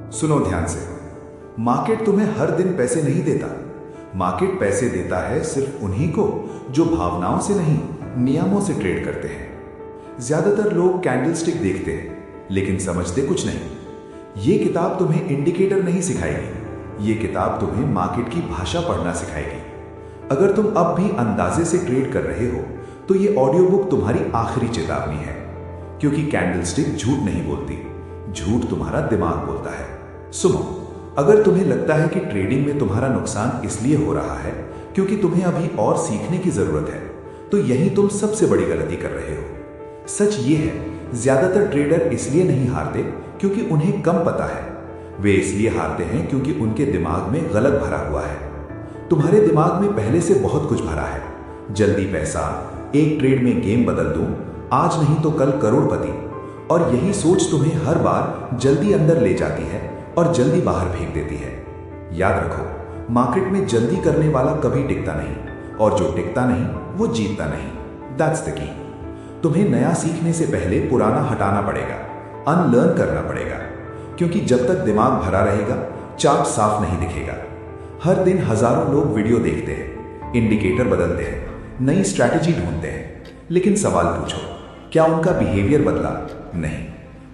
सुनो ध्यान से। मार्केट तुम्हें हर दिन पैसे नहीं देता। मार्केट पैसे देता है सिर्फ उन्हीं को जो भावनाओं से नहीं, नियमों से ट्रेड करते हैं। ज्यादातर लोग कैंडलस्टिक देखते हैं लेकिन समझते कुछ नहीं। ये किताब तुम्हें इंडिकेटर नहीं सिखाएगी, ये किताब तुम्हें मार्केट की भाषा पढ़ना सिखाएगी। अगर तुम अब भी अंदाजे से ट्रेड कर रहे हो तो ये ऑडियो बुक तुम्हारी आखिरी चेतावनी है, क्योंकि कैंडलस्टिक झूठ नहीं बोलती, झूठ तुम्हारा दिमाग बोलता है। सुनो, अगर तुम्हें लगता है कि ट्रेडिंग में तुम्हारा नुकसान इसलिए हो रहा है क्योंकि तुम्हें अभी और सीखने की जरूरत है, तो यही तुम सबसे बड़ी गलती कर रहे हो। सच ये है, ज्यादातर ट्रेडर इसलिए नहीं हारते क्योंकि उन्हें कम पता है, वे इसलिए हारते हैं क्योंकि उनके दिमाग में गलत भरा हुआ है। तुम्हारे दिमाग में पहले से बहुत कुछ भरा है, जल्दी पैसा, एक ट्रेड में गेम बदल दूं, आज नहीं तो कल करोड़पति, और यही सोच तुम्हें हर बार जल्दी अंदर ले जाती है और जल्दी बाहर फेंक देती है। याद रखो, मार्केट में जल्दी करने वाला कभी टिकता नहीं, और जो टिकता नहीं वो जीतता नहीं। दैट्स द की। तुम्हें नया सीखने से पहले पुराना हटाना पड़ेगा, अनलर्न करना पड़ेगा, क्योंकि जब तक दिमाग भरा रहेगा चार्ट साफ नहीं दिखेगा। हर दिन हजारों लोग वीडियो देखते हैं, इंडिकेटर बदलते हैं, नई स्ट्रैटेजी ढूंढते हैं, लेकिन सवाल पूछो, क्या उनका बिहेवियर बदला? नहीं।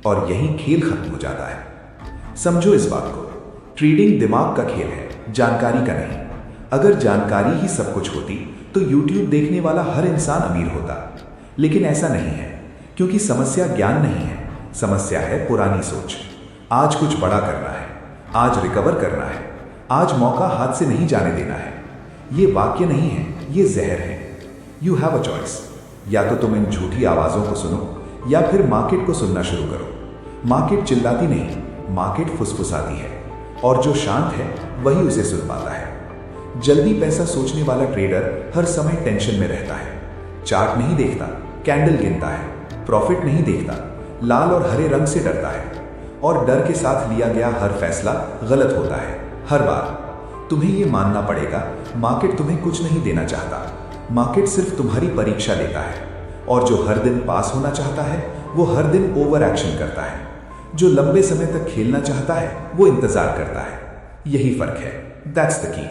और यही खेल खत्म हो जाता है। समझो इस बात को, ट्रेडिंग दिमाग का खेल है, जानकारी का नहीं। अगर जानकारी ही सब कुछ होती तो YouTube देखने वाला हर इंसान अमीर होता, लेकिन ऐसा नहीं है, क्योंकि समस्या ज्ञान नहीं है, समस्या है पुरानी सोच। आज कुछ बड़ा करना है, आज रिकवर करना है, आज मौका हाथ से नहीं जाने देना है। ये वाक्य नहीं है, ये जहर है। You have a choice. या तो तुम इन झूठी आवाजों को सुनो या फिर मार्केट को सुनना शुरू करो। मार्केट चिल्लाती नहीं, मार्केट फुसफुसाती है, और जो शांत है वही उसे सुन पाता है। जल्दी पैसा सोचने वाला ट्रेडर हर समय टेंशन में रहता है, चार्ट नहीं देखता, कैंडल गिनता है, प्रॉफिट नहीं देखता, लाल और हरे रंग से डरता है, और डर के साथ लिया गया हर फैसला गलत होता है हर बार। तुम्हें यह मानना पड़ेगा, मार्केट तुम्हें कुछ नहीं देना चाहता, मार्केट सिर्फ तुम्हारी परीक्षा लेता है, और जो हर दिन पास होना चाहता है वो हर दिन ओवर एक्शन करता है, जो लंबे समय तक खेलना चाहता है वो इंतजार करता है। यही फर्क है। दैट्स द की।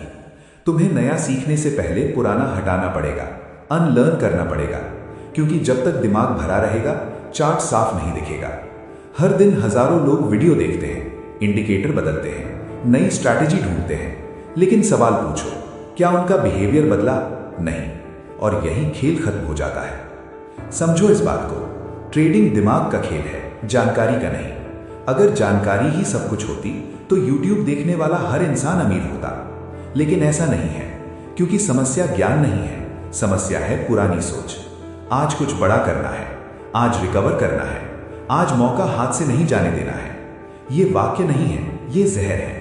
तुम्हें नया सीखने से पहले पुराना हटाना पड़ेगा, अनलर्न करना पड़ेगा, क्योंकि जब तक दिमाग भरा रहेगा चार्ट साफ नहीं दिखेगा। हर दिन हजारों लोग वीडियो देखते हैं, इंडिकेटर बदलते हैं, नई स्ट्रैटेजी ढूंढते हैं, लेकिन सवाल पूछो, क्या उनका बिहेवियर बदला? नहीं। और यही खेल खत्म हो जाता है। समझो इस बात को, ट्रेडिंग दिमाग का खेल है, जानकारी का नहीं। अगर जानकारी ही सब कुछ होती तो YouTube देखने वाला हर इंसान अमीर होता, लेकिन ऐसा नहीं है, क्योंकि समस्या ज्ञान नहीं है, समस्या है पुरानी सोच। आज कुछ बड़ा करना है, आज रिकवर करना है, आज मौका हाथ से नहीं जाने देना है। ये वाक्य नहीं है, ये जहर है।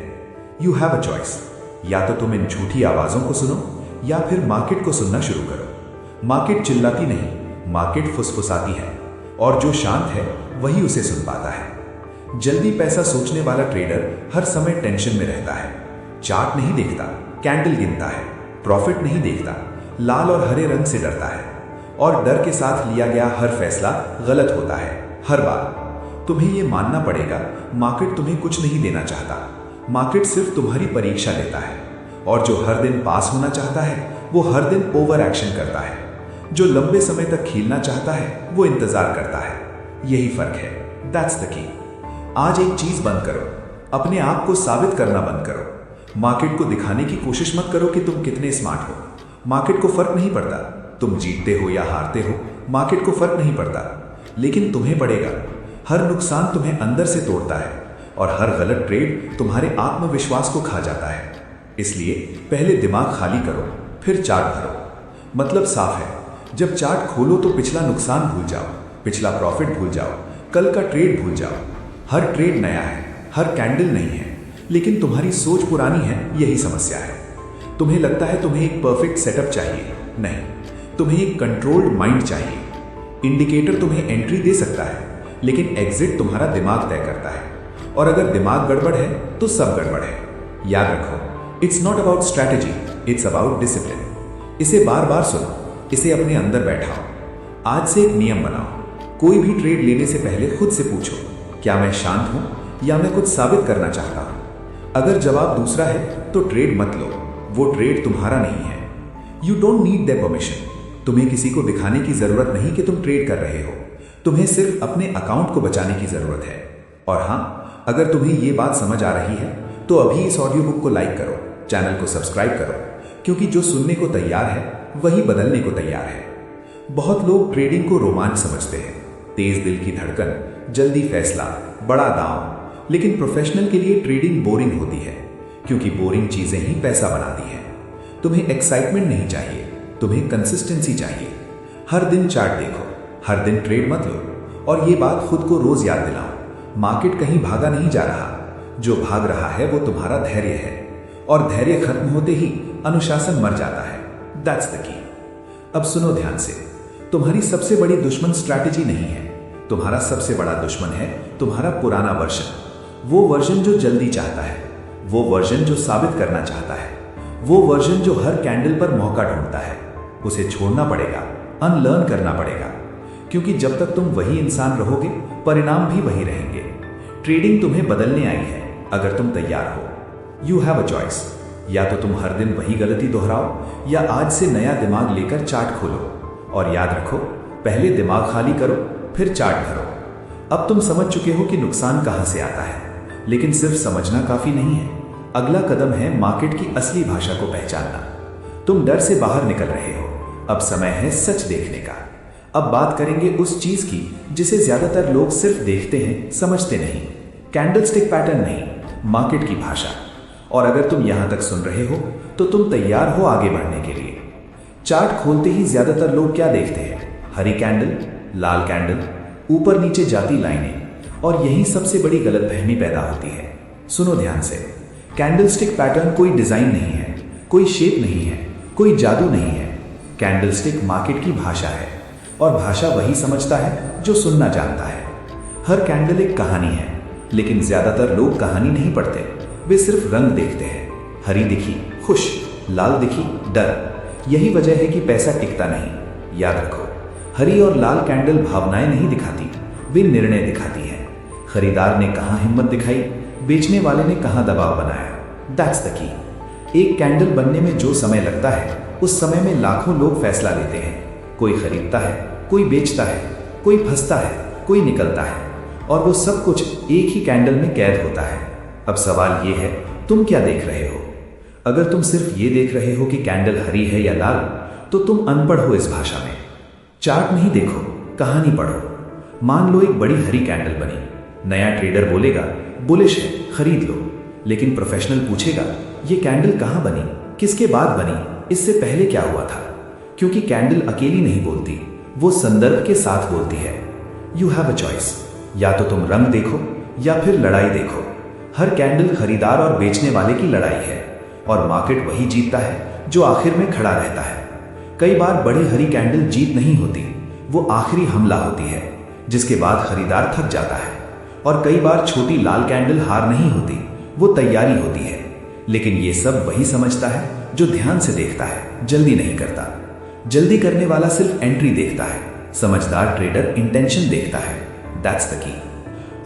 You have a choice. या तो तुम इन झूठी आवाजों को सुनो या फिर मार्केट को सुनना शुरू करो। मार्केट चिल्लाती नहीं, मार्केट फुसफुसाती है, और जो शांत है वही उसे सुन पाता है। जल्दी पैसा सोचने वाला ट्रेडर हर समय टेंशन में रहता है, चार्ट नहीं देखता, कैंडल गिनता है, प्रॉफिट नहीं देखता, लाल और हरे रंग से डरता है, और डर के साथ लिया गया हर फैसला गलत होता है हर बार। तुम्हें यह मानना पड़ेगा, मार्केट तुम्हें कुछ नहीं देना चाहता, मार्केट सिर्फ तुम्हारी परीक्षा लेता है, और जो हर दिन पास होना चाहता है वो हर दिन ओवर एक्शन करता है, जो लंबे समय तक खेलना चाहता है वो इंतजार करता है। यही फर्क है। दैट्स द की। आज एक चीज बंद करो, अपने आप को साबित करना बंद करो। मार्केट को दिखाने की कोशिश मत करो कि तुम कितने स्मार्ट हो। मार्केट को फर्क नहीं पड़ता तुम जीतते हो या हारते हो, मार्केट को फर्क नहीं पड़ता, लेकिन तुम्हें पड़ेगा। हर नुकसान तुम्हें अंदर से तोड़ता है, और हर गलत ट्रेड तुम्हारे आत्मविश्वास को खा जाता है। इसलिए पहले दिमाग खाली करो, फिर चार्ट भरो। मतलब साफ है, जब चार्ट खोलो तो पिछला नुकसान भूल जाओ, पिछला प्रॉफिट भूल जाओ, कल का ट्रेड भूल जाओ। हर ट्रेड नया है, हर कैंडल नहीं है, लेकिन तुम्हारी सोच पुरानी है, यही समस्या है। तुम्हें लगता है तुम्हें एक परफेक्ट सेटअप चाहिए, नहीं, तुम्हें एक कंट्रोल्ड माइंड चाहिए। इंडिकेटर तुम्हें एंट्री दे सकता है, लेकिन एग्जिट तुम्हारा दिमाग तय करता है, और अगर दिमाग गड़बड़ है तो सब गड़बड़ है। याद रखो, it's not about strategy, it's about discipline. इसे बार बार सुनो, इसे अपने अंदर बैठाओ। आज से एक नियम बनाओ, कोई भी ट्रेड लेने से पहले खुद से पूछो, क्या मैं शांत हूं या मैं कुछ साबित करना चाहता हूं? अगर जवाब दूसरा है तो ट्रेड मत लो, वो ट्रेड तुम्हारा नहीं है। You don't need their permission. तुम्हें किसी को दिखाने की जरूरत नहीं कि तुम ट्रेड कर रहे हो, तुम्हें सिर्फ अपने अकाउंट को बचाने की जरूरत है। और हाँ, अगर तुम्हें ये बात समझ आ रही है तो अभी इस ऑडियो बुक को लाइक करो, चैनल को सब्सक्राइब करो, क्योंकि जो सुनने को तैयार है वही बदलने को तैयार है। बहुत लोग ट्रेडिंग को रोमांच समझते हैं, तेज दिल की धड़कन, जल्दी फैसला, बड़ा दांव। लेकिन प्रोफेशनल के लिए ट्रेडिंग बोरिंग होती है, क्योंकि बोरिंग चीजें ही पैसा बनाती हैं। तुम्हें एक्साइटमेंट नहीं चाहिए, तुम्हें कंसिस्टेंसी चाहिए। हर दिन चार्ट देखो, हर दिन ट्रेड मत लो। और ये बात खुद को रोज याद दिलाओ, मार्केट कहीं भागा नहीं जा रहा, जो भाग रहा है वो तुम्हारा धैर्य है। और धैर्य खत्म होते ही अनुशासन मर जाता है। दैट्स द की। अब सुनो ध्यान से, तुम्हारी सबसे बड़ी दुश्मन स्ट्रैटेजी नहीं है, तुम्हारा सबसे बड़ा दुश्मन है तुम्हारा पुराना वर्जन। वो वर्जन जो जल्दी चाहता है, वो वर्जन जो साबित करना चाहता है, वो वर्जन जो हर कैंडल पर मौका ढूंढता है। उसे छोड़ना पड़ेगा, अनलर्न करना पड़ेगा, क्योंकि जब तक तुम वही इंसान रहोगे परिणाम भी वही रहेंगे। ट्रेडिंग तुम्हें बदलने आई है अगर तुम तैयार हो। यू हैव अ चॉइस, या तो तुम हर दिन वही गलती दोहराओ या आज से नया दिमाग लेकर चार्ट खोलो। और याद रखो, पहले दिमाग खाली करो फिर चार्ट भरो। अब तुम समझ चुके हो कि नुकसान कहां से आता है, लेकिन सिर्फ समझना काफी नहीं है। अगला कदम है मार्केट की असली भाषा को पहचानना। तुम डर से बाहर निकल रहे हो, अब समय है सच देखने का। अब बात करेंगे उस चीज की जिसे ज्यादातर लोग सिर्फ देखते हैं, समझते नहीं। कैंडलस्टिक पैटर्न नहीं, मार्केट की भाषा। और अगर तुम यहां तक सुन रहे हो तो तुम तैयार हो आगे बढ़ने के लिए। चार्ट खोलते ही ज्यादातर लोग क्या देखते हैं? हरी कैंडल, लाल कैंडल, ऊपर नीचे जाती लाइनें। और यही सबसे बड़ी गलतफहमी पैदा होती है। सुनो ध्यान से, कैंडलस्टिक पैटर्न कोई डिजाइन नहीं है, कोई शेप नहीं है, कोई जादू नहीं है। कैंडलस्टिक मार्केट की भाषा है, और भाषा वही समझता है जो सुनना जानता है। हर कैंडल एक कहानी है, लेकिन ज्यादातर लोग कहानी नहीं पढ़ते, वे सिर्फ रंग देखते हैं। हरी दिखी खुश, लाल दिखी डर। यही वजह है कि पैसा टिकता नहीं। याद रखो, हरी और लाल कैंडल भावनाएं नहीं दिखाती, वे निर्णय दिखाती हैं। खरीदार ने कहां हिम्मत दिखाई, बेचने वाले ने कहां दबाव बनाया। दैट्स द की। एक कैंडल बनने में जो समय लगता है, उस समय में लाखों लोग फैसला लेते हैं। कोई खरीदता है, कोई बेचता है, कोई फंसता है, कोई निकलता है, और वो सब कुछ एक ही कैंडल में कैद होता है। अब सवाल ये है, तुम क्या देख रहे हो? अगर तुम सिर्फ ये देख रहे हो कि कैंडल हरी है या लाल, तो तुम अनपढ़ हो इस भाषा में। चार्ट नहीं देखो, कहानी पढ़ो। मान लो एक बड़ी हरी कैंडल बनी, नया ट्रेडर बोलेगा बुलिश है, खरीद लो। लेकिन प्रोफेशनल पूछेगा ये कैंडल कहां बनी, किसके बाद बनी, इससे पहले क्या हुआ था? क्योंकि कैंडल अकेली नहीं बोलती, वो संदर्भ के साथ बोलती है। यू हैव अ चॉइस, या तो तुम रंग देखो या फिर लड़ाई देखो। हर कैंडल खरीदार और बेचने वाले की लड़ाई है, और मार्केट वही जीतता है जो आखिर में खड़ा रहता है। कई बार बड़ी हरी कैंडल जीत नहीं होती, वो आखिरी हमला होती है, जिसके बाद खरीदार थक जाता है। और कई बार छोटी लाल कैंडल हार नहीं होती, वो तैयारी होती है। लेकिन ये सब वही समझता है जो ध्यान से देखता है, जल्दी नहीं करता। जल्दी करने वाला सिर्फ एंट्री देखता है, समझदार ट्रेडर इंटेंशन देखता है। दैट्स द की।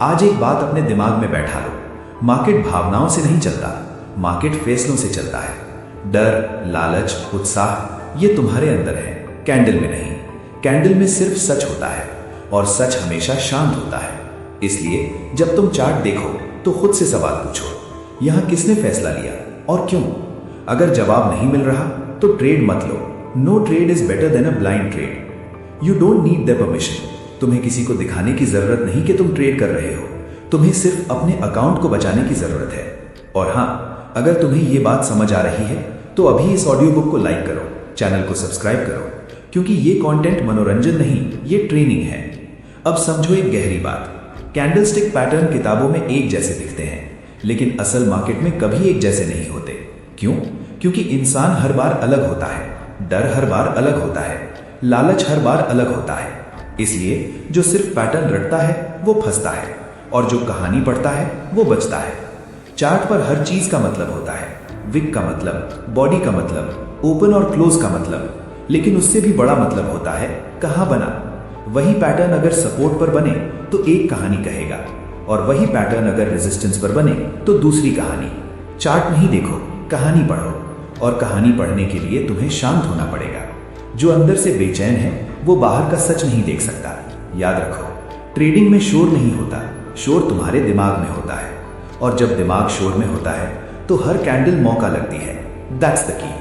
आज एक बात अपने दिमाग में बैठा लो, मार्केट भावनाओं से नहीं चलता, मार्केट फैसलों से चलता है। डर, लालच, उत्साह, ये तुम्हारे अंदर है, कैंडल में नहीं। कैंडल में सिर्फ सच होता है, और सच हमेशा शांत होता है। इसलिए जब तुम चार्ट देखो तो खुद से सवाल पूछो, यहां किसने फैसला लिया और क्यों? अगर जवाब नहीं मिल रहा तो ट्रेड मत लो। No trade is better than a blind trade. You don't need the permission. तुम्हें किसी को दिखाने की जरूरत नहीं कि तुम ट्रेड कर रहे हो, तुम्हें सिर्फ अपने अकाउंट को बचाने की जरूरत है। और हाँ, अगर तुम्हें ये बात समझ आ रही है तो अभी इस ऑडियो बुक को लाइक करो, चैनल को सब्सक्राइब करो, क्योंकि ये कंटेंट मनोरंजन नहीं, ये ट्रेनिंग है। अब समझो एक गहरी बात, कैंडलस्टिक पैटर्न किताबों में एक जैसे दिखते हैं, लेकिन असल मार्केट में कभी एक जैसे नहीं होते। क्यों? क्योंकि इंसान हर बार अलग होता है, डर हर बार अलग होता है, लालच हर बार अलग होता है। इसलिए जो सिर्फ पैटर्न रटता है वो फंसता है, और जो कहानी पढ़ता है वो बचता है। चार्ट पर हर चीज का मतलब होता है, विक का मतलब, बॉडी का मतलब, ओपन और क्लोज का मतलब, लेकिन उससे भी बड़ा मतलब होता है कहां बना। वही पैटर्न अगर सपोर्ट पर बने तो एक कहानी कहेगा, और वही पैटर्न अगर रेजिस्टेंस पर बने तो दूसरी कहानी। चार्ट नहीं देखो, कहानी पढ़ो, और कहानी पढ़ने के लिए तुम्हें शांत होना पड़ेगा। जो अंदर से बेचैन है वो बाहर का सच नहीं देख सकता। याद रखो, ट्रेडिंग में शोर नहीं होता, शोर तुम्हारे दिमाग में होता है, और जब दिमाग शोर में होता है तो हर कैंडल मौका लगती है। दैट्स द की।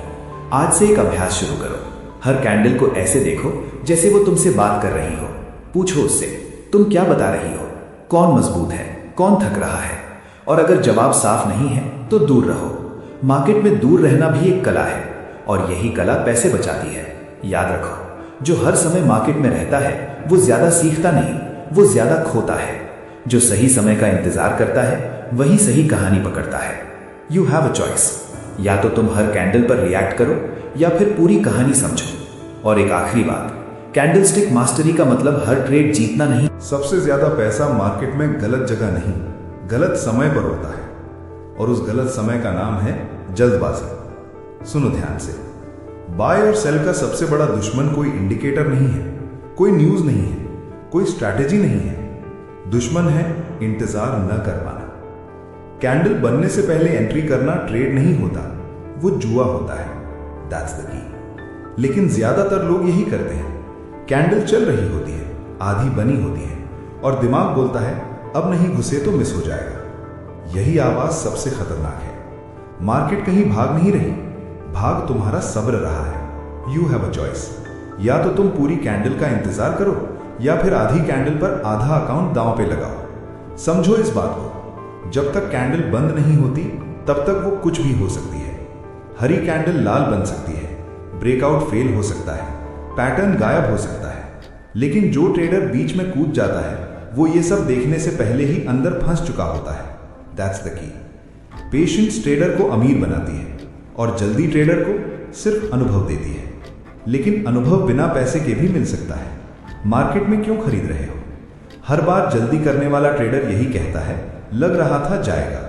आज से एक अभ्यास शुरू करो। हर कैंडल को ऐसे देखो जैसे वो तुमसे बात कर रही हो। पूछो उससे, तुम क्या बता रही हो? कौन मजबूत है, कौन थक रहा है? और अगर जवाब साफ नहीं है तो दूर रहो। मार्केट में दूर रहना भी एक कला है, और यही कला पैसे बचाती है। याद रखो, जो हर समय मार्केट में रहता है वो ज्यादा सीखता नहीं, वो ज्यादा खोता है। जो सही समय का इंतजार करता है वही सही कहानी पकड़ता है। You have a choice. या तो तुम हर कैंडल पर रिएक्ट करो या फिर पूरी कहानी समझो। और एक आखिरी बात, कैंडलस्टिक मास्टरी का मतलब हर ट्रेड जीतना नहीं। सबसे ज्यादा पैसा मार्केट में गलत जगह नहीं, गलत समय पर होता है, और उस गलत समय का नाम है जल्दबाजी। सुनो ध्यान से, बाय और सेल का सबसे बड़ा दुश्मन कोई इंडिकेटर नहीं है, कोई न्यूज नहीं है, कोई स्ट्रैटेजी नहीं है। दुश्मन है इंतजार न कर पाना। कैंडल बनने से पहले एंट्री करना ट्रेड नहीं होता, वो जुआ होता है। दैट्स द की। लेकिन ज्यादातर लोग यही करते हैं। कैंडल चल रही होती है, आधी बनी होती है, और दिमाग बोलता है अब नहीं घुसे तो मिस हो जाएगा। यही आवाज सबसे खतरनाक है। मार्केट कहीं भाग नहीं रही, भाग तुम्हारा सब्र रहा है। You have a choice. या तो तुम पूरी कैंडल का इंतजार करो या फिर आधी कैंडल पर आधा अकाउंट दांव पे लगाओ। समझो इस बात को, जब तक कैंडल बंद नहीं होती तब तक वो कुछ भी हो सकती है। हरी कैंडल लाल बन सकती है, ब्रेकआउट फेल हो सकता है, पैटर्न गायब हो सकता है। लेकिन जो ट्रेडर बीच में कूद जाता है वो ये सब देखने से पहले ही अंदर फंस चुका होता है। दैट्स द की। पेशेंस ट्रेडर को अमीर बनाती है और जल्दी ट्रेडर को सिर्फ अनुभव देती है। लेकिन अनुभव बिना पैसे के भी मिल सकता है। मार्केट में क्यों खरीद रहे हो? हर बार जल्दी करने वाला ट्रेडर यही कहता है, लग रहा था जाएगा।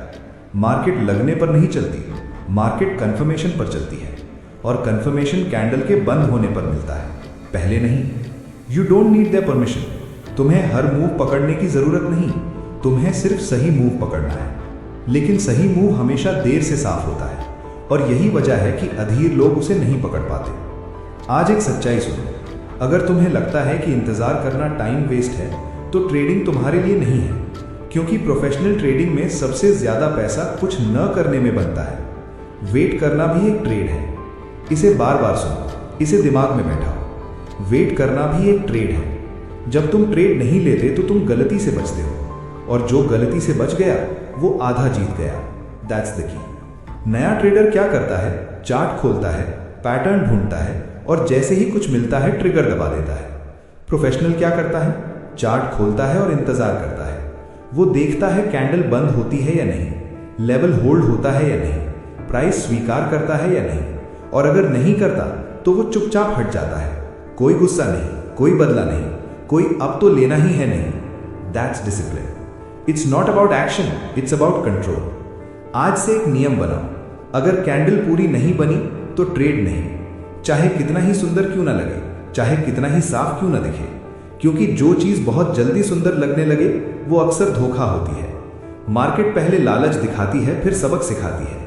मार्केट लगने पर नहीं चलती, मार्केट कंफर्मेशन पर चलती है, और कंफर्मेशन कैंडल के बंद होने पर मिलता है, पहले नहीं। You don't need their permission. तुम्हें हर मूव पकड़ने की जरूरत नहीं, तुम्हें सिर्फ सही मूव पकड़ना है। लेकिन सही मूव हमेशा देर से साफ होता है, और यही वजह है कि अधीर लोग उसे नहीं पकड़ पाते। आज एक सच्चाई सुनो, अगर तुम्हें लगता है कि इंतजार करना टाइम वेस्ट है तो ट्रेडिंग तुम्हारे लिए नहीं है, क्योंकि प्रोफेशनल ट्रेडिंग में सबसे ज्यादा पैसा कुछ न करने में बनता है। वेट करना भी एक ट्रेड है। इसे बार बार सुनो, इसे दिमाग में बैठाओ। वेट करना भी एक ट्रेड है। जब तुम ट्रेड नहीं लेते तो तुम गलती से बचते हो, और जो गलती से बच गया वो आधा जीत गया। दैट्स द की। नया ट्रेडर क्या करता है? चार्ट खोलता है, पैटर्न ढूंढता है, और जैसे ही कुछ मिलता है ट्रिगर दबा देता है। प्रोफेशनल क्या करता है? चार्ट खोलता है और इंतजार करता है। वो देखता है कैंडल बंद होती है या नहीं, लेवल होल्ड होता है या नहीं, प्राइस स्वीकार करता है या नहीं, और अगर नहीं करता तो वो चुपचाप हट जाता है। कोई गुस्सा नहीं, कोई बदला नहीं, कोई अब तो लेना ही है नहीं। That's discipline. It's not about action, it's about control. आज से एक नियम बनाओ, अगर कैंडल पूरी नहीं बनी तो ट्रेड नहीं, चाहे कितना ही सुंदर क्यों ना लगे, चाहे कितना ही साफ क्यों ना दिखे, क्योंकि जो चीज बहुत जल्दी सुंदर लगने लगे वो अक्सर धोखा होती है। मार्केट पहले लालच दिखाती है, फिर सबक सिखाती है।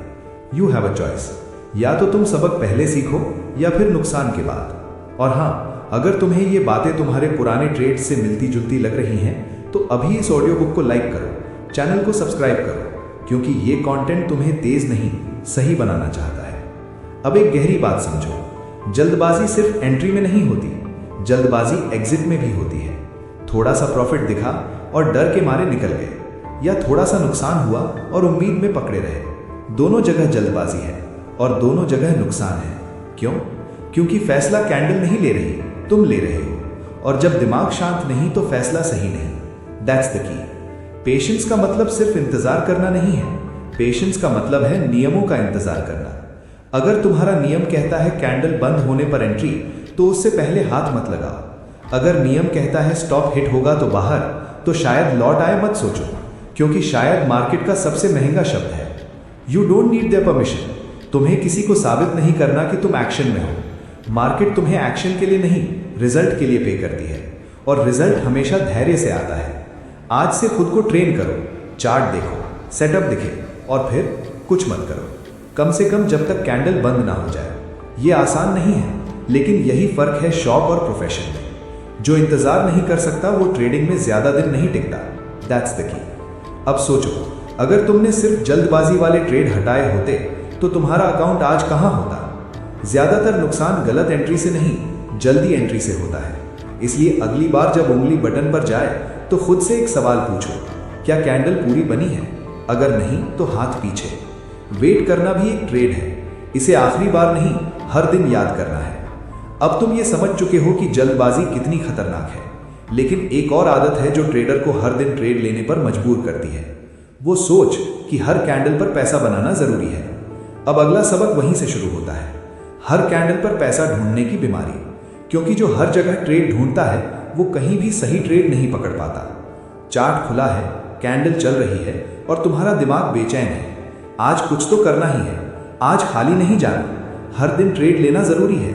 You have a choice. या तो तुम सबक पहले सीखो या फिर नुकसान के बाद। और हाँ, अगर तुम्हें ये बातें तुम्हारे पुराने ट्रेड से मिलती जुलती लग रही हैं तो अभी इस ऑडियो बुक को लाइक करो, चैनल को सब्सक्राइब करो, क्योंकि ये कंटेंट तुम्हें तेज नहीं सही बनाना चाहता है। अब एक गहरी बात समझो, जल्दबाजी सिर्फ एंट्री में नहीं होती, जल्दबाजी एग्जिट में भी होती है। थोड़ा सा प्रॉफिट दिखा और डर के मारे निकल गए, या थोड़ा सा नुकसान हुआ और उम्मीद में पकड़े रहे। दोनों जगह जल्दबाजी है और दोनों जगह नुकसान है। क्यों? क्योंकि फैसला कैंडल नहीं ले रही, तुम ले रहे हो, और जब दिमाग शांत नहीं तो फैसला सही नहीं। दैट्स द की। पेशेंस का मतलब सिर्फ इंतजार करना नहीं है, पेशेंस का मतलब है नियमों का इंतजार करना। अगर तुम्हारा नियम कहता है कैंडल बंद होने पर एंट्री, तो उससे पहले हाथ मत लगाओ। अगर नियम कहता है स्टॉप हिट होगा तो बाहर, तो शायद लौट आए मत सोचो, क्योंकि शायद मार्केट का सबसे महंगा शब्द है। You don't need their permission. तुम्हें किसी को साबित नहीं करना कि तुम एक्शन में हो। मार्केट तुम्हें एक्शन के लिए नहीं, रिजल्ट के लिए पे करती है, और रिजल्ट हमेशा धैर्य से आता है। आज से खुद को ट्रेन करो, चार्ट देखो, सेटअप दिखे और फिर कुछ मत करो, कम से कम जब तक कैंडल बंद ना हो जाए। ये आसान नहीं है, लेकिन यही फर्क है शौक और प्रोफेशन में। जो इंतजार नहीं कर सकता वो ट्रेडिंग में ज्यादा दिन नहीं टिकता। दैट्स द की। अब सोचो, अगर तुमने सिर्फ जल्दबाजी वाले ट्रेड हटाए होते तो तुम्हारा अकाउंट आज कहां होता? ज्यादातर नुकसान गलत एंट्री से नहीं, जल्दी एंट्री से होता है। इसलिए अगली बार जब उंगली बटन पर जाए तो खुद से एक सवाल पूछो, क्या कैंडल पूरी बनी है? अगर नहीं तो हाथ पीछे। वेट करना भी एक ट्रेड है, इसे आखिरी बार नहीं हर दिन याद करना है। अब तुम ये समझ चुके हो कि जल्दबाजी कितनी खतरनाक है, लेकिन एक और आदत है जो ट्रेडर को हर दिन ट्रेड लेने पर मजबूर करती है। वो सोच कि हर कैंडल पर पैसा बनाना जरूरी है। अब अगला सबक वहीं से शुरू होता है, हर कैंडल पर पैसा ढूंढने की बीमारी। क्योंकि जो हर जगह ट्रेड ढूंढता है वो कहीं भी सही ट्रेड नहीं पकड़ पाता। चार्ट खुला है, कैंडल चल रही है और तुम्हारा दिमाग बेचैन है। आज कुछ तो करना ही है, आज खाली नहीं जाना, हर दिन ट्रेड लेना जरूरी है।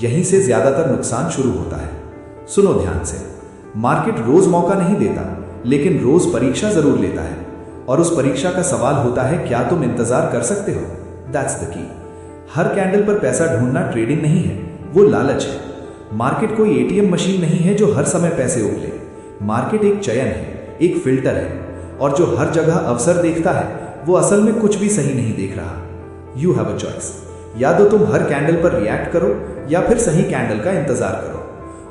यहीं से ज्यादातर नुकसान शुरू होता है। सुनो ध्यान से, मार्केट रोज मौका नहीं देता, लेकिन रोज परीक्षा जरूर लेता है। और उस परीक्षा का सवाल होता है, क्या तुम इंतजार कर सकते हो? दैट्स द की। हर कैंडल पर पैसा ढूंढना ट्रेडिंग नहीं है, वो लालच है। मार्केट कोई एटीएम मशीन नहीं है जो हर समय पैसे उगले। मार्केट एक चयन है, एक फिल्टर है, और जो हर जगह अवसर देखता है वो असल में कुछ भी सही नहीं देख रहा। यू हैव अ चॉइस, या तो तुम हर कैंडल पर रिएक्ट करो या फिर सही कैंडल का इंतजार करो।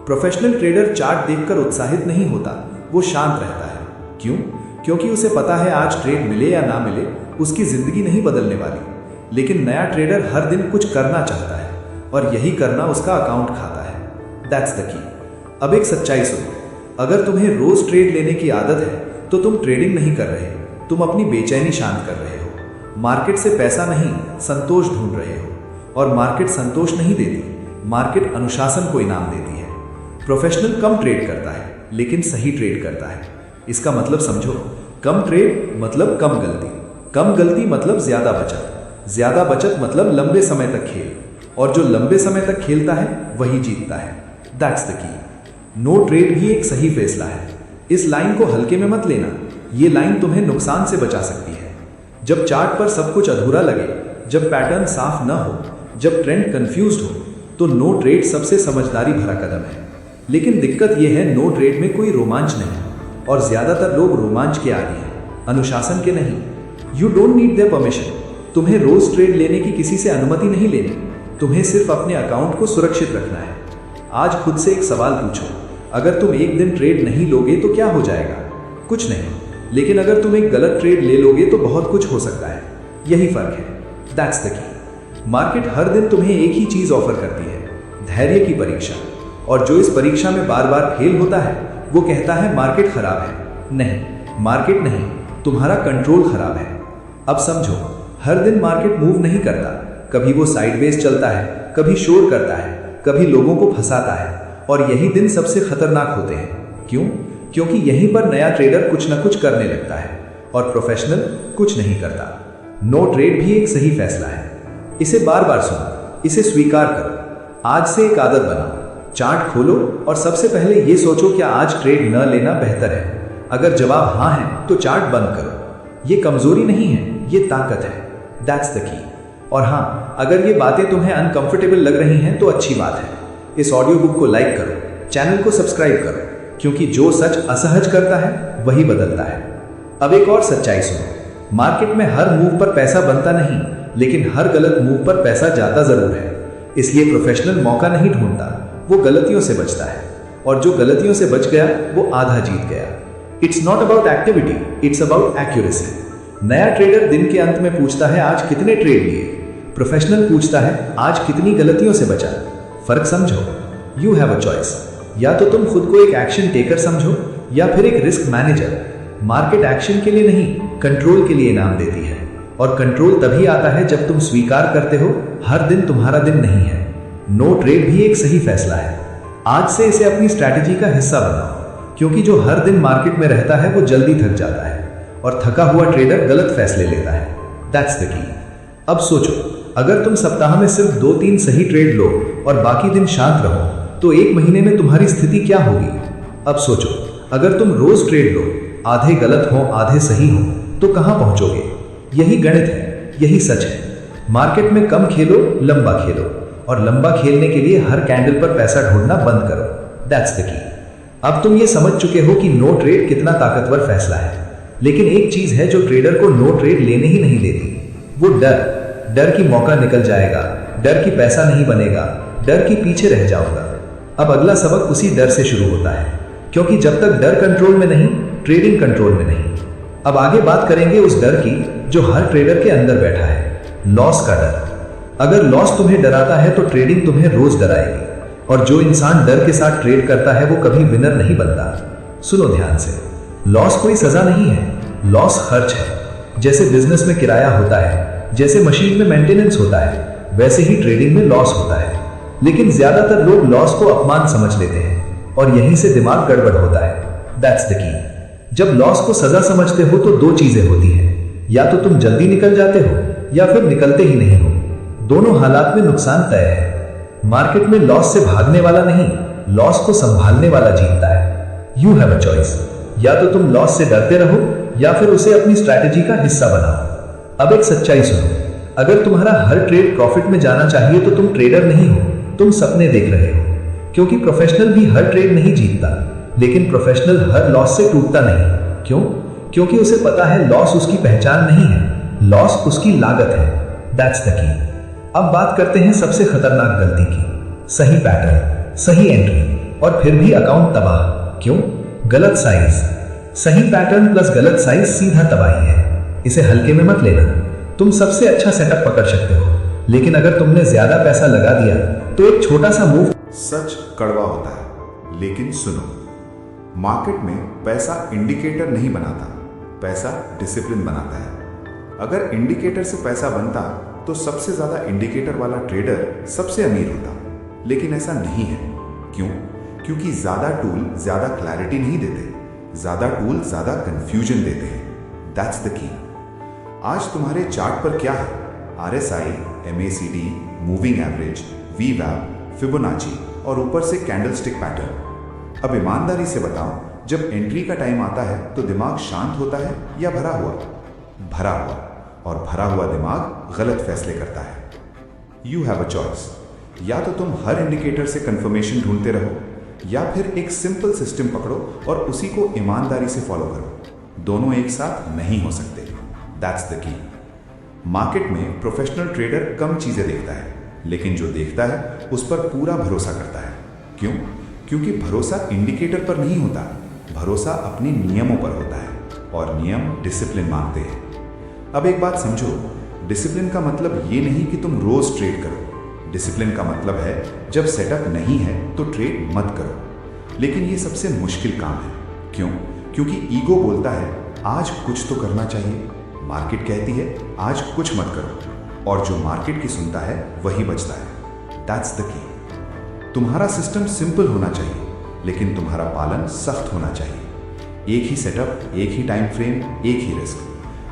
प्रोफेशनल ट्रेडर चार्ट देखकर उत्साहित नहीं होता, वो शांत रहता है। क्यों? क्योंकि उसे पता है आज ट्रेड मिले या ना मिले उसकी जिंदगी नहीं बदलने वाली। लेकिन नया ट्रेडर हर दिन कुछ करना चाहता है, और यही करना उसका अकाउंट खाता है। दैट्स द की। अब एक सच्चाई सुनो, अगर तुम्हें रोज ट्रेड लेने की आदत है तो तुम ट्रेडिंग नहीं कर रहे, तुम अपनी बेचैनी शांत कर रहे हो। मार्केट से पैसा नहीं, संतोष ढूंढ रहे हो, और मार्केट संतोष नहीं देती, मार्केट अनुशासन को इनाम देती है। प्रोफेशनल कम ट्रेड करता है, लेकिन सही ट्रेड करता है। इसका मतलब समझो, कम ट्रेड मतलब कम गलती, कम गलती मतलब ज्यादा बचत, ज्यादा बचत मतलब लंबे समय तक खेल, और जो लंबे समय तक खेलता है वही जीतता है। That's the key. No trade भी एक सही फैसला है। इस लाइन को हल्के में मत लेना, ये लाइन तुम्हें नुकसान से बचा सकती है। जब चार्ट पर सब कुछ अधूरा लगे, जब पैटर्न साफ न हो, जब ट्रेंड कंफ्यूज्ड हो, तो नो ट्रेड सबसे समझदारी भरा कदम है। लेकिन दिक्कत यह है, नो ट्रेड में कोई रोमांच नहीं, और ज्यादातर लोग रोमांच के आदी हैं, अनुशासन के नहीं। You don't need their permission. तुम्हें रोज ट्रेड लेने की किसी से अनुमति नहीं लेनी, तुम्हें सिर्फ अपने अकाउंट को सुरक्षित रखना है। आज खुद से एक सवाल पूछो, अगर तुम एक दिन ट्रेड नहीं लोगे तो क्या हो जाएगा? कुछ नहीं, लेकिन अगर तुम एक गलत ट्रेड ले लोगे तो बहुत कुछ हो सकता है। यही फर्क है। दैट्स द की। मार्केट हर दिन तुम्हें एक ही चीज ऑफर करती है, धैर्य की परीक्षा। और जो इस परीक्षा में बार बार फेल होता है वो कहता है मार्केट खराब है। नहीं, मार्केट नहीं, तुम्हारा कंट्रोल खराब है। अब समझो, हर दिन मार्केट मूव नहीं करता, कभी वो साइडवेज चलता है, कभी शोर करता है, कभी लोगों को फंसाता है, और यही दिन सबसे खतरनाक होते हैं। क्यों? क्योंकि यहीं पर नया ट्रेडर कुछ न कुछ करने लगता है और प्रोफेशनल कुछ नहीं करता। नो ट्रेड भी एक सही फैसला है। इसे बार बार सुनो, इसे स्वीकार करो। आज से एक आदत बनाओ, चार्ट खोलो और सबसे पहले ये सोचो, क्या आज ट्रेड न लेना बेहतर है? अगर जवाब हाँ है तो चार्ट बंद करो। ये कमजोरी नहीं है, ये ताकत है। दैट्स द की। और हाँ, अगर ये बातें तुम्हें अनकंफर्टेबल लग रही हैं तो अच्छी बात है। इस ऑडियो बुक को लाइक करो, चैनल को सब्सक्राइब करो, क्योंकि जो सच असहज करता है वही बदलता है। अब एक और सच्चाई सुनो, मार्केट में हर मूव पर पैसा बनता नहीं, लेकिन हर गलत मूव पर पैसा जाता जरूर है। इसलिए प्रोफेशनल मौका नहीं ढूंढता, वो गलतियों से बचता है, और जो गलतियों से बच गया वो आधा जीत गया। It's not about activity, it's about accuracy. नया ट्रेडर दिन के अंत में पूछता है आज कितने ट्रेड लिए, प्रोफेशनल पूछता है आज कितनी गलतियों से बचा। फर्क समझो। यू हैव अ चॉइस, या तो तुम खुद को एक एक्शन टेकर समझो या फिर एक रिस्क मैनेजर। मार्केट एक्शन के लिए नहीं, कंट्रोल के लिए इनाम देती है, और कंट्रोल तभी आता है जब तुम स्वीकार करते हो हर दिन तुम्हारा दिन नहीं है। नो ट्रेड भी एक सही फैसला है। आज से इसे अपनी स्ट्रैटेजी का हिस्सा बनाओ, क्योंकि जो हर दिन मार्केट में रहता है वो जल्दी थक जाता है, और थका हुआ ट्रेडर गलत फैसले लेता है। दैट्स द की। अब सोचो, अगर तुम सप्ताह में सिर्फ 2-3 सही ट्रेड लो और बाकी दिन शांत रहो, तो एक महीने में तुम्हारी स्थिति क्या होगी? अब सोचो, अगर तुम रोज ट्रेड लो, आधे गलत हो आधे सही हो तो कहां पहुंचोगे? यही गणित है, यही सच है। मार्केट में कम खेलो, लंबा खेलो, और लंबा खेलने के लिए हर कैंडल पर पैसा ढूंढना बंद करो। दैट्स द की। अब तुम ये समझ चुके हो कि नो ट्रेड कितना ताकतवर फैसला है, लेकिन एक चीज है जो ट्रेडर को नो ट्रेड लेने ही नहीं देती, वो डर कि मौका निकल जाएगा, डर कि पैसा नहीं बनेगा, डर कि पीछे रह जाऊंगा। अब अगला सबक उसी डर से शुरू होता है, क्योंकि जब तक डर कंट्रोल में नहीं, ट्रेडिंग कंट्रोल में नहीं। अब आगे बात करेंगे उस डर की जो हर ट्रेडर के अंदर बैठा है, लॉस का डर। अगर लॉस तुम्हें डराता है तो ट्रेडिंग तुम्हें रोज डराएगी, और जो इंसान डर के साथ ट्रेड करता है वो कभी विनर नहीं बनता। सुनो ध्यान से, लॉस कोई सजा नहीं है, लॉस खर्च है। जैसे बिजनेस में किराया होता है, जैसे मशीन में मेंटेनेंस होता है, वैसे ही ट्रेडिंग में लॉस होता है। लेकिन ज्यादातर लोग लॉस को अपमान समझ लेते हैं और यहीं से दिमाग गड़बड़ होता है। दैट्स द की। जब लॉस को सजा समझते हो तो दो चीजें होती हैं, या तो तुम जल्दी निकल जाते हो या फिर निकलते ही नहीं हो। दोनों हालात में नुकसान तय है। मार्केट में लॉस से भागने वाला नहीं, लॉस को संभालने वाला जीतता है। यू हैव अ चॉइस, या तो तुम लॉस से डरते रहो या फिर उसे अपनी स्ट्रैटेजी का हिस्सा बनाओ। अब एक सच्चाई सुनो, अगर तुम्हारा हर ट्रेड प्रॉफिट में जाना चाहिए तो तुम ट्रेडर नहीं हो, तुम सपने देख रहे हो। क्योंकि प्रोफेशनल भी हर ट्रेड नहीं जीतता, लेकिन प्रोफेशनल हर लॉस से टूटता नहीं। क्यों? क्योंकि उसे पता है लॉस उसकी पहचान नहीं है, लॉस उसकी लागत है। दैट्स द की। अब बात करते हैं सबसे खतरनाक गलती की, सही पैटर्न, सही एंट्री, और फिर भी अकाउंट तबाह। क्यों? गलत साइज। सही पैटर्न प्लस गलत साइज सीधा तबाही है। इसे हल्के में मत लेना। तुम सबसे अच्छा सेटअप पकड़ सकते हो, लेकिन अगर तुमने ज्यादा पैसा लगा दिया तो एक छोटा सा मूव। सच कड़वा होता है, लेकिन सुनो, मार्केट में पैसा इंडिकेटर नहीं बनाता, पैसा डिसिप्लिन बनाता है। अगर इंडिकेटर से पैसा बनता तो सबसे ज्यादा इंडिकेटर वाला ट्रेडर सबसे अमीर होता, लेकिन ऐसा नहीं है। क्यों? क्योंकि ज्यादा टूल ज्यादा क्लैरिटी नहीं देते, ज्यादा टूल ज्यादा कंफ्यूजन देते हैं। दैट्स द की। आज तुम्हारे चार्ट पर क्या है? RSI, MACD, moving average, VWAP, Fibonacci और ऊपर से कैंडलस्टिक पैटर्न। अब ईमानदारी से बताओ, जब एंट्री का टाइम आता है तो दिमाग शांत होता है या भरा हुआ? भरा हुआ। और भरा हुआ दिमाग गलत फैसले करता है। यू हैव अ चॉइस, या तो तुम हर इंडिकेटर से कंफर्मेशन ढूंढते रहो, या फिर एक सिंपल सिस्टम पकड़ो और उसी को ईमानदारी से फॉलो करो। दोनों एक साथ नहीं हो सकते। दैट्स द की। मार्केट में प्रोफेशनल ट्रेडर कम चीजें देखता है, लेकिन जो देखता है उस पर पूरा भरोसा करता है। क्यों? क्योंकि भरोसा इंडिकेटर पर नहीं होता, भरोसा अपने नियमों पर होता है, और नियम डिसिप्लिन मांगते हैं। अब एक बात समझो, डिसिप्लिन का मतलब ये नहीं कि तुम रोज ट्रेड करो। डिसिप्लिन का मतलब है जब सेटअप नहीं है तो ट्रेड मत करो। लेकिन ये सबसे मुश्किल काम है। क्यों? क्योंकि ईगो बोलता है आज कुछ तो करना चाहिए, मार्केट कहती है आज कुछ मत करो, और जो मार्केट की सुनता है वही बचता है। दैट्स द की। तुम्हारा सिस्टम सिंपल होना चाहिए, लेकिन तुम्हारा पालन सख्त होना चाहिए। एक ही सेटअप, एक ही टाइम फ्रेम, एक ही रिस्क,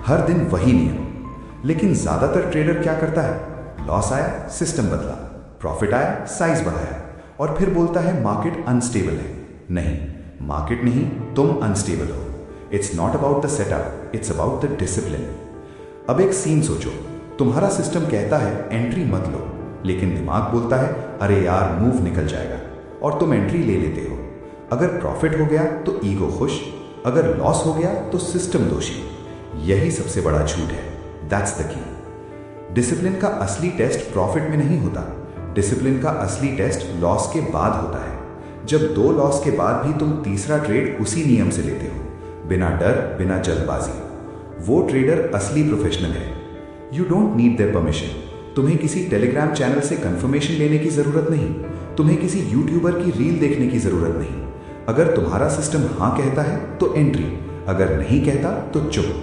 हर दिन वही नियम। लेकिन ज्यादातर ट्रेडर क्या करता है? लॉस आया, सिस्टम बदला, प्रॉफिट आया, साइज बढ़ाया, और फिर बोलता है मार्केट अनस्टेबल है। नहीं, मार्केट नहीं, तुम अनस्टेबल हो। It's not about the setup, it's about the discipline. अब एक सीन सोचो, तुम्हारा सिस्टम कहता है एंट्री मत लो, लेकिन दिमाग बोलता है अरे यार मूव निकल जाएगा, और तुम एंट्री ले लेते हो। अगर प्रॉफिट हो गया तो ईगो खुश, अगर लॉस हो गया तो सिस्टम दोषी। यही सबसे बड़ा झूठ है। दैट्स द की। डिसिप्लिन का असली टेस्ट प्रॉफिट में नहीं होता, डिसिप्लिन का असली टेस्ट लॉस के बाद होता है। जब 2 लॉस के बाद भी तुम तीसरा ट्रेड उसी नियम से लेते हो, बिना डर, बिना जल्दबाजी, वो ट्रेडर असली प्रोफेशनल है। You don't need their permission. तुम्हें किसी टेलीग्राम चैनल से कंफर्मेशन लेने की जरूरत नहीं, तुम्हें किसी यूट्यूबर की रील देखने की जरूरत नहीं। अगर तुम्हारा सिस्टम हाँ कहता है तो एंट्री, अगर नहीं कहता तो चुप।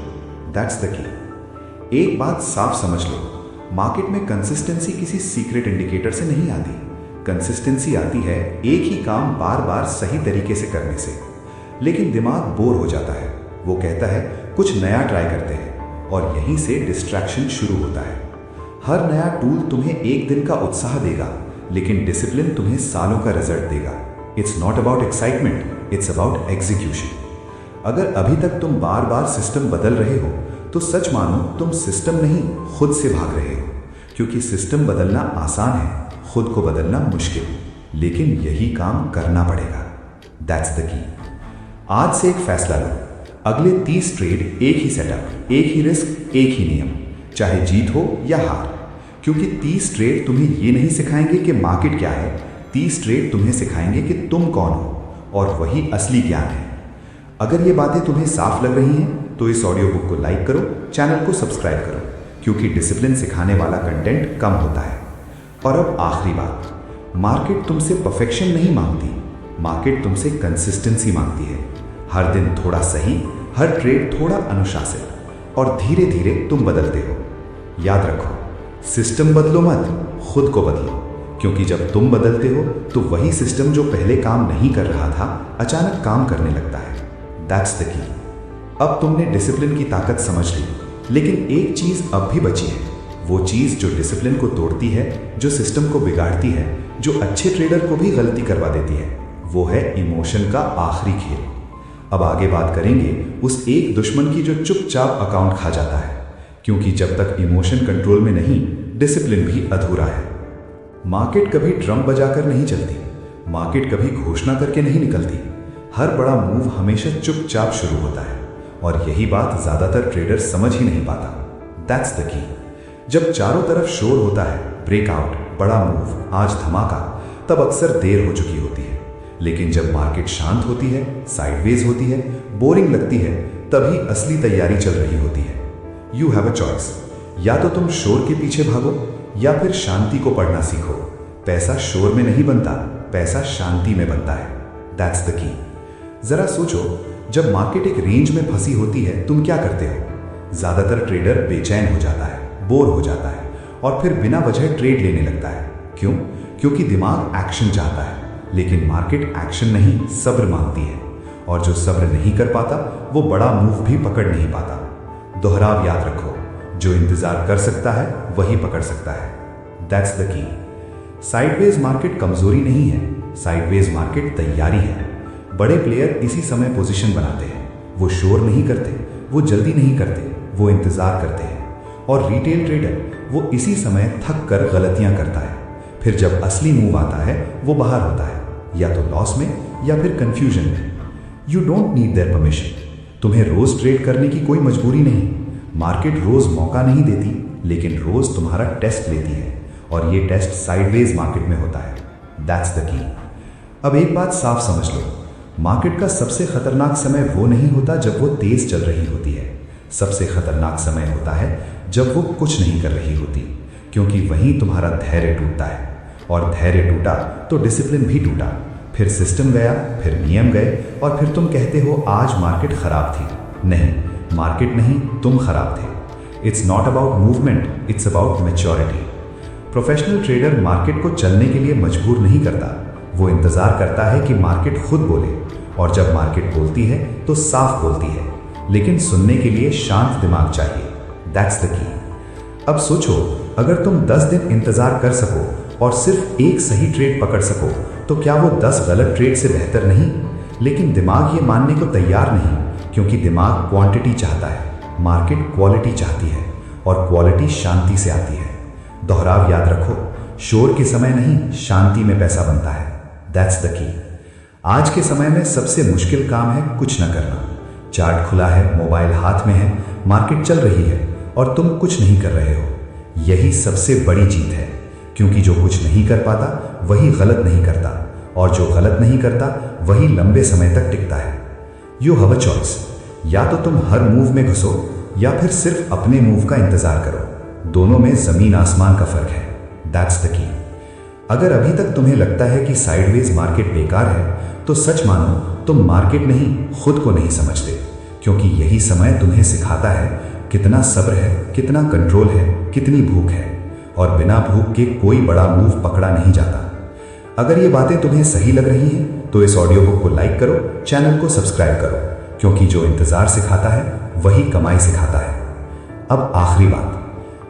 दैट्स द की। एक बात साफ समझ लो, मार्केट में कंसिस्टेंसी किसी सीक्रेट इंडिकेटर से नहीं आती। कंसिस्टेंसी आती है एक ही काम बार बार सही तरीके से करने से। लेकिन दिमाग बोर हो जाता है, वो कहता है कुछ नया ट्राई करते हैं, और यहीं से डिस्ट्रैक्शन शुरू होता है। हर नया टूल तुम्हें एक दिन का उत्साह देगा, लेकिन डिसिप्लिन तुम्हें सालों का रिजल्ट देगा। It's not about excitement, it's about execution. अगर अभी तक तुम बार बार सिस्टम बदल रहे हो तो सच मानो तुम सिस्टम नहीं खुद से भाग रहे हो, क्योंकि सिस्टम बदलना आसान है, खुद को बदलना मुश्किल, लेकिन यही काम करना पड़ेगा। दैट्स द की। आज से एक फैसला लो, अगले 30 ट्रेड एक ही सेटअप, एक ही रिस्क, एक ही नियम, चाहे जीत हो या हार, क्योंकि 30 ट्रेड तुम्हें ये नहीं सिखाएंगे कि मार्केट क्या है, 30 ट्रेड तुम्हें सिखाएंगे कि तुम कौन हो, और वही असली ज्ञान है। अगर ये बातें तुम्हें साफ लग रही हैं तो इस ऑडियो बुक को लाइक करो, चैनल को सब्सक्राइब करो, क्योंकि डिसिप्लिन सिखाने वाला कंटेंट कम होता है। और अब आखिरी बात, मार्केट तुमसे परफेक्शन नहीं मांगती, मार्केट तुमसे कंसिस्टेंसी मांगती है। हर दिन थोड़ा सही, हर ट्रेड थोड़ा अनुशासित, और धीरे धीरे तुम बदलते हो। याद रखो, सिस्टम बदलो मत, खुद को बदलो, क्योंकि जब तुम बदलते हो तो वही सिस्टम जो पहले काम नहीं कर रहा था अचानक काम करने लगता है। दैट्स द की। अब तुमने डिसिप्लिन की ताकत समझ ली, लेकिन एक चीज अब भी बची है, वो चीज जो डिसिप्लिन को तोड़ती है, जो सिस्टम को बिगाड़ती है, जो अच्छे ट्रेडर को भी गलती करवा देती है, वो है इमोशन का आखिरी खेल। अब आगे बात करेंगे उस एक दुश्मन की जो चुपचाप अकाउंट खा जाता है, क्योंकि जब तक इमोशन कंट्रोल में नहीं, डिसिप्लिन भी अधूरा है। मार्केट कभी ड्रम बजाकर नहीं चलती, मार्केट कभी घोषणा करके नहीं निकलती। हर बड़ा मूव हमेशा चुपचाप शुरू होता है, और यही बात ज्यादातर ट्रेडर समझ ही नहीं पाता। दैट्स द की। जब चारों तरफ शोर होता है, ब्रेकआउट, बड़ा मूव, आज धमाका, तब अक्सर देर हो चुकी होती है। लेकिन जब मार्केट शांत होती है, साइडवेज होती है, बोरिंग लगती है, तभी असली तैयारी चल रही होती है। यू हैव अ चॉइस, या तो तुम शोर के पीछे भागो या फिर शांति को पढ़ना सीखो। पैसा शोर में नहीं बनता, पैसा शांति में बनता है। दैट्स द की। जरा सोचो, जब मार्केट एक रेंज में फंसी होती है तुम क्या करते हो? ज्यादातर ट्रेडर बेचैन हो जाता है, बोर हो जाता है, और फिर बिना वजह ट्रेड लेने लगता है। क्यों? क्योंकि दिमाग एक्शन चाहता है, लेकिन मार्केट एक्शन नहीं, सब्र मांगती है, और जो सब्र नहीं कर पाता वो बड़ा मूव भी पकड़ नहीं पाता। दोहराव याद रखो, जो इंतजार कर सकता है वही पकड़ सकता है। दैट्स द की। साइडवेज मार्केट कमजोरी नहीं है, साइडवेज मार्केट तैयारी है। बड़े प्लेयर इसी समय पोजीशन बनाते हैं, वो शोर नहीं करते, वो जल्दी नहीं करते, वो इंतजार करते हैं। और रिटेल ट्रेडर वो इसी समय थक कर गलतियां करता है, फिर जब असली मूव आता है वो बाहर होता है, या तो लॉस में या फिर कंफ्यूजन में। You don't need their permission, तुम्हें रोज ट्रेड करने की कोई मजबूरी नहीं। मार्केट रोज मौका नहीं देती, लेकिन रोज तुम्हारा टेस्ट लेती है, और ये टेस्ट साइडवेज मार्केट में होता है। दैट्स द की। अब एक बात साफ समझ लो, मार्केट का सबसे खतरनाक समय वो नहीं होता जब वो तेज चल रही होती है, सबसे खतरनाक समय होता है जब वो कुछ नहीं कर रही होती, क्योंकि वहीं तुम्हारा धैर्य टूटता है, और धैर्य टूटा तो डिसिप्लिन भी टूटा, फिर सिस्टम गया, फिर नियम गए, और फिर तुम कहते हो आज मार्केट खराब थी। नहीं, मार्केट नहीं, तुम खराब थे। It's not about movement, it's about maturity. Professional trader market को चलने के लिए मजबूर नहीं करता, वो इंतजार करता है कि मार्केट खुद बोले, और जब मार्केट बोलती है तो साफ बोलती है, लेकिन सुनने के लिए शांत दिमाग चाहिए। दैट्स द की। अब सोचो, अगर तुम 10 दिन इंतजार कर सको और सिर्फ एक सही ट्रेड पकड़ सको, तो क्या वो 10 गलत ट्रेड से बेहतर नहीं? लेकिन दिमाग ये मानने को तैयार नहीं, क्योंकि दिमाग क्वांटिटी चाहता है, मार्केट क्वालिटी चाहती है, और क्वालिटी शांति से आती है। दोहराव याद रखो, शोर के समय नहीं, शांति में पैसा बनता है। दैट्स द की। आज के समय में सबसे मुश्किल काम है कुछ न करना। चार्ट खुला है, मोबाइल हाथ में है, मार्केट चल रही है, और तुम कुछ नहीं कर रहे हो। यही सबसे बड़ी जीत है, क्योंकि जो कुछ नहीं कर पाता वही गलत नहीं करता, और जो गलत नहीं करता वही लंबे समय तक टिकता है। यू हैव अ चॉइस, या तो तुम हर मूव में घुसो या फिर सिर्फ अपने मूव का इंतजार करो। दोनों में जमीन आसमान का फर्क है। दैट्स द की। अगर अभी तक तुम्हें लगता है कि साइडवेज मार्केट बेकार है, तो सच मानो तुम मार्केट नहीं, खुद को नहीं समझते, क्योंकि यही समय तुम्हें सिखाता है कितना सब्र है, कितना कंट्रोल है, कितनी भूख है, और बिना भूख के कोई बड़ा मूव पकड़ा नहीं जाता। अगर ये बातें तुम्हें सही लग रही हैं तो इस ऑडियो बुक को लाइक करो, चैनल को सब्सक्राइब करो, क्योंकि जो इंतजार सिखाता है वही कमाई सिखाता है। अब आखिरी बात,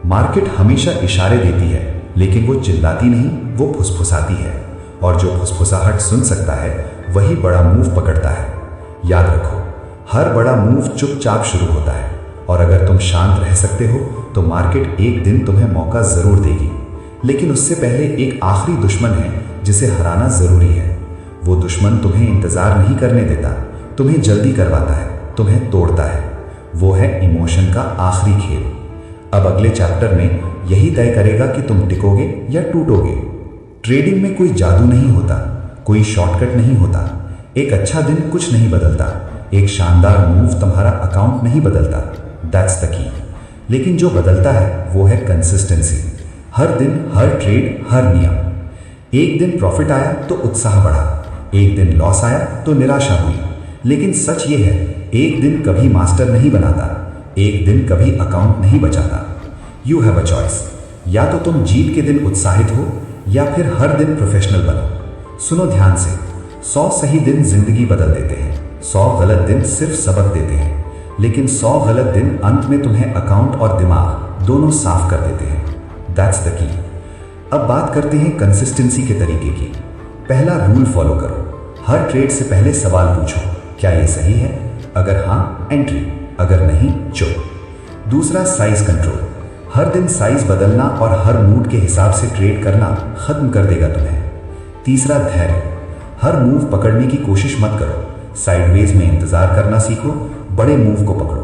मार्केट हमेशा इशारे देती है, लेकिन वो चिल्लाती नहीं, वो फुसफुसाती है, और जो फुसफुसाहट सुन सकता है वही बड़ा मूव पकड़ता है। याद रखो, हर बड़ा मूव चुपचाप शुरू होता है, और अगर तुम शांत रह सकते हो तो मार्केट एक दिन तुम्हें मौका जरूर देगी। लेकिन उससे पहले एक आखिरी दुश्मन है जिसे हराना जरूरी है। वो दुश्मन तुम्हें इंतजार नहीं करने देता, तुम्हें जल्दी करवाता है, तुम्हें तोड़ता है। वो है इमोशन का आखिरी खेल। अब अगले चैप्टर में यही तय करेगा कि तुम टिकोगे या टूटोगे। ट्रेडिंग में कोई जादू नहीं होता, कोई शॉर्टकट नहीं होता। एक अच्छा दिन कुछ नहीं बदलता, एक शानदार मूव तुम्हारा अकाउंट नहीं बदलता। दैट्स द की। लेकिन जो बदलता है वो है कंसिस्टेंसी। हर दिन, हर ट्रेड, हर नियम। एक दिन प्रॉफिट आया तो उत्साह बढ़ा, एक दिन लॉस आया तो निराशा हुई। लेकिन सच ये है, एक दिन कभी मास्टर नहीं बनाता, एक दिन कभी अकाउंट नहीं बचाता। You have a choice. या तो तुम जीत के दिन उत्साहित हो या फिर हर दिन प्रोफेशनल बनो। सुनो ध्यान से, 100 सही दिन जिंदगी बदल देते हैं, 100 गलत दिन सिर्फ सबक देते हैं। लेकिन 100 गलत दिन अंत में तुम्हें अकाउंट और दिमाग दोनों साफ कर देते हैं। दैट्स द की। अब बात करते हैं कंसिस्टेंसी के तरीके की। पहला रूल फॉलो करो। हर ट्रेड से पहले सवाल पूछो, क्या ये सही है? अगर हाँ, एंट्री, अगर नहीं, चुप। दूसरा, साइज कंट्रोल। हर दिन साइज बदलना और हर मूड के हिसाब से ट्रेड करना खत्म कर देगा तुम्हें। तीसरा, धैर्य। हर मूव पकड़ने की कोशिश मत करो, साइडवेज में इंतजार करना सीखो, बड़े मूव को पकड़ो।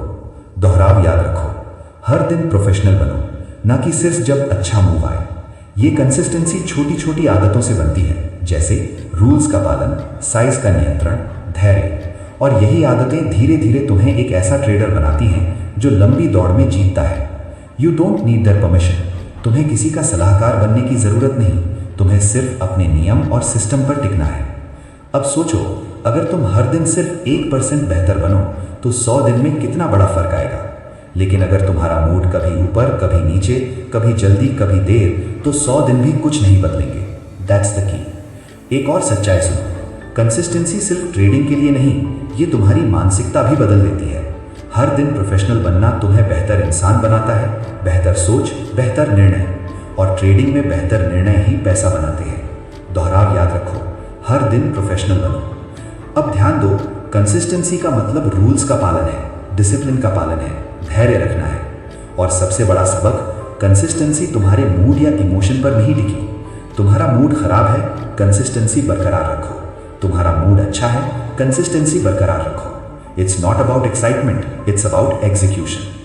दोहराव याद रखो, हर दिन प्रोफेशनल बनो, ना कि सिर्फ जब अच्छा मूव आए। ये कंसिस्टेंसी छोटी छोटी आदतों से बनती है, जैसे रूल्स का पालन, साइज का नियंत्रण, धैर्य। और यही आदतें धीरे धीरे तुम्हें एक ऐसा ट्रेडर बनाती हैं जो लंबी दौड़ में जीतता है। You don't need their permission. तुम्हें किसी का सलाहकार बनने की जरूरत नहीं, तुम्हें सिर्फ अपने नियम और सिस्टम पर टिकना है। अब सोचो, अगर तुम हर दिन सिर्फ 1% बेहतर बनो तो 100 दिन में कितना बड़ा फर्क आएगा। लेकिन अगर तुम्हारा मूड कभी ऊपर, कभी नीचे, कभी जल्दी, कभी देर, तो 100 दिन भी कुछ नहीं बदलेंगे। दैट्स द की। एक और सच्चाई सुनो, कंसिस्टेंसी सिर्फ ट्रेडिंग के लिए नहीं, ये तुम्हारी मानसिकता भी बदल देती है। हर दिन प्रोफेशनल बनना तुम्हें बेहतर इंसान बनाता है, बेहतर सोच, बेहतर निर्णय। और ट्रेडिंग में बेहतर निर्णय ही पैसा बनाते हैं। दोहराव याद रखो, हर दिन प्रोफेशनल बनो। अब ध्यान दो, कंसिस्टेंसी का मतलब रूल्स का पालन है, डिसिप्लिन का पालन है, धैर्य रखना है। और सबसे बड़ा सबक, कंसिस्टेंसी तुम्हारे मूड या इमोशन पर नहीं टिकी। तुम्हारा मूड खराब है, कंसिस्टेंसी बरकरार रखो। तुम्हारा मूड अच्छा है, कंसिस्टेंसी बरकरार रखो। It's not about excitement, it's about execution.